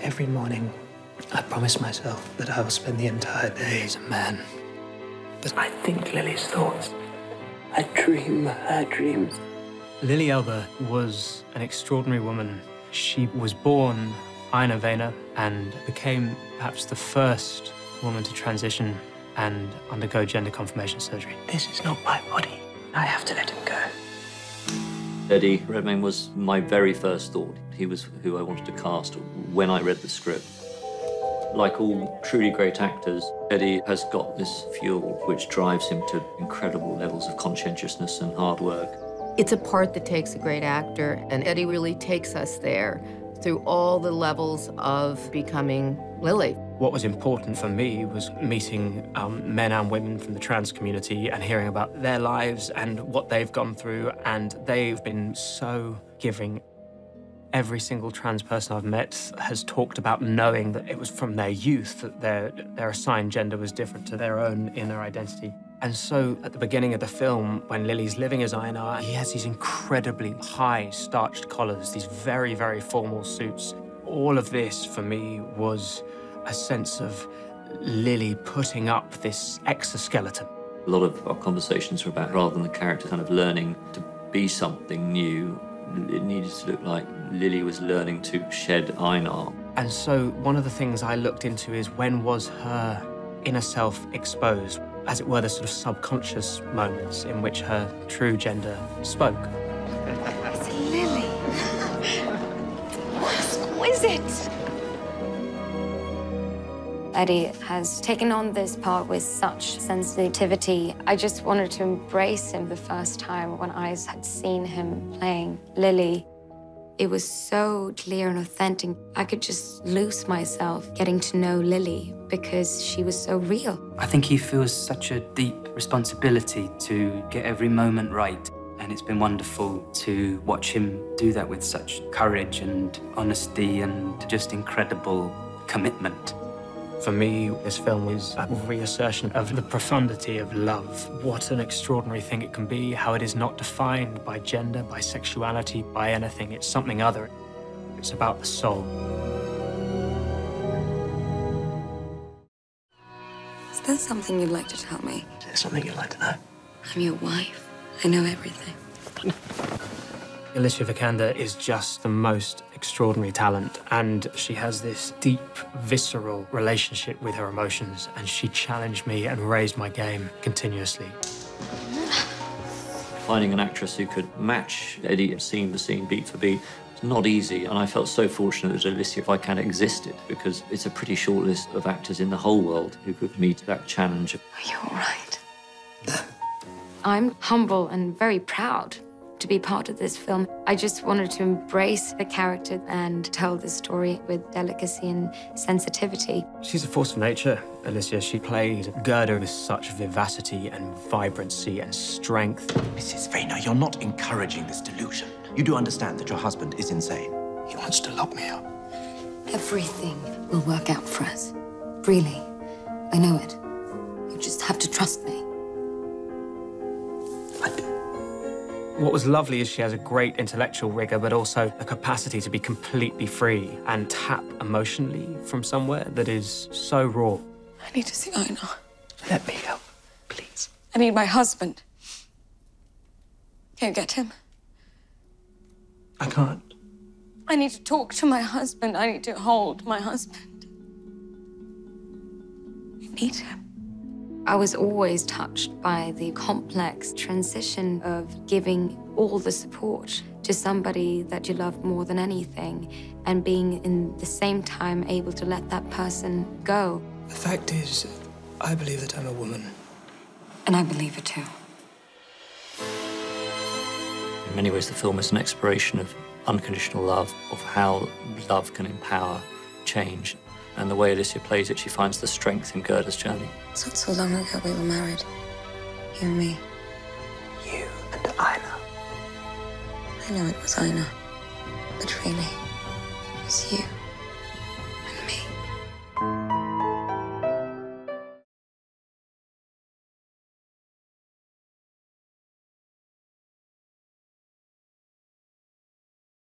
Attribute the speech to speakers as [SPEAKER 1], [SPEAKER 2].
[SPEAKER 1] Every morning, I promise myself that I will spend the entire day as a man. But I think Lily's thoughts. I dream her dreams.
[SPEAKER 2] Lily Elba was an extraordinary woman. She was born Ina Vena and became perhaps the first woman to transition and undergo gender confirmation surgery.
[SPEAKER 1] This is not my body. I have to let him go.
[SPEAKER 3] Eddie Redmayne was my very first thought. He was who I wanted to cast when I read the script. Like all truly great actors, Eddie has got this fuel which drives him to incredible levels of conscientiousness and hard work.
[SPEAKER 4] It's a part that takes a great actor, and Eddie really takes us there through all the levels of becoming Lily.
[SPEAKER 2] What was important for me was meeting men and women from the trans community and hearing about their lives and what they've gone through, and they've been so giving. Every single trans person I've met has talked about knowing that it was from their youth that their assigned gender was different to their own inner identity. And so at the beginning of the film, when Lily's living as Einar, he has these incredibly high starched collars, these very, very formal suits. All of this, for me, was a sense of Lily putting up this exoskeleton.
[SPEAKER 3] A lot of our conversations were about, rather than the character kind of learning to be something new, it needed to look like Lily was learning to shed Einar.
[SPEAKER 2] And so one of the things I looked into is, when was her inner self exposed? As it were, the sort of subconscious moments in which her true gender spoke.
[SPEAKER 5] It's Lily. Exquisite. Eddie has taken on this part with such sensitivity. I just wanted to embrace him the first time when I had seen him playing Lily. It was so clear and authentic. I could just lose myself getting to know Lily because she was so real.
[SPEAKER 6] I think he feels such a deep responsibility to get every moment right. And it's been wonderful to watch him do that with such courage and honesty and just incredible commitment.
[SPEAKER 2] For me, this film is a reassertion of the profundity of love. What an extraordinary thing it can be, how it is not defined by gender, by sexuality, by anything. It's something other. It's about the soul.
[SPEAKER 5] Is there something you'd like to tell me?
[SPEAKER 1] Is there something you'd like to know?
[SPEAKER 5] I'm your wife. I know everything.
[SPEAKER 2] Alicia Vikander is just the most extraordinary talent, and she has this deep, visceral relationship with her emotions, and she challenged me and raised my game continuously.
[SPEAKER 3] Finding an actress who could match Eddie scene for scene, beat for beat, was not easy, and I felt so fortunate that Alicia Vikander existed, because it's a pretty short list of actors in the whole world who could meet that challenge.
[SPEAKER 5] Are you all right? I'm humble and very proud to be part of this film. I just wanted to embrace the character and tell the story with delicacy and sensitivity.
[SPEAKER 2] She's a force of nature, Alicia. She played Gerda with such vivacity and vibrancy and strength.
[SPEAKER 7] Mrs. Vena, you're not encouraging this delusion. You do understand that your husband is insane.
[SPEAKER 1] He wants to lock me up.
[SPEAKER 5] Everything will work out for us. Really. I know it. You just have to trust me.
[SPEAKER 1] I do.
[SPEAKER 2] What was lovely is she has a great intellectual rigor, but also a capacity to be completely free and tap emotionally from somewhere that is so raw.
[SPEAKER 5] I need to see Einar.
[SPEAKER 1] Let me help, please.
[SPEAKER 5] I need my husband. Can you get him?
[SPEAKER 1] I can't.
[SPEAKER 5] I need to talk to my husband. I need to hold my husband. I need him. I was always touched by the complex transition of giving all the support to somebody that you love more than anything and being in the same time able to let that person go.
[SPEAKER 1] The fact is, I believe that I'm a woman.
[SPEAKER 5] And I believe it too.
[SPEAKER 3] In many ways, the film is an exploration of unconditional love, of how love can empower change. And the way Alicia plays it, she finds the strength in Gerda's journey.
[SPEAKER 5] It's not so long ago we were married. You and me.
[SPEAKER 1] You and Einar.
[SPEAKER 5] I know it was Einar. But really, it was you.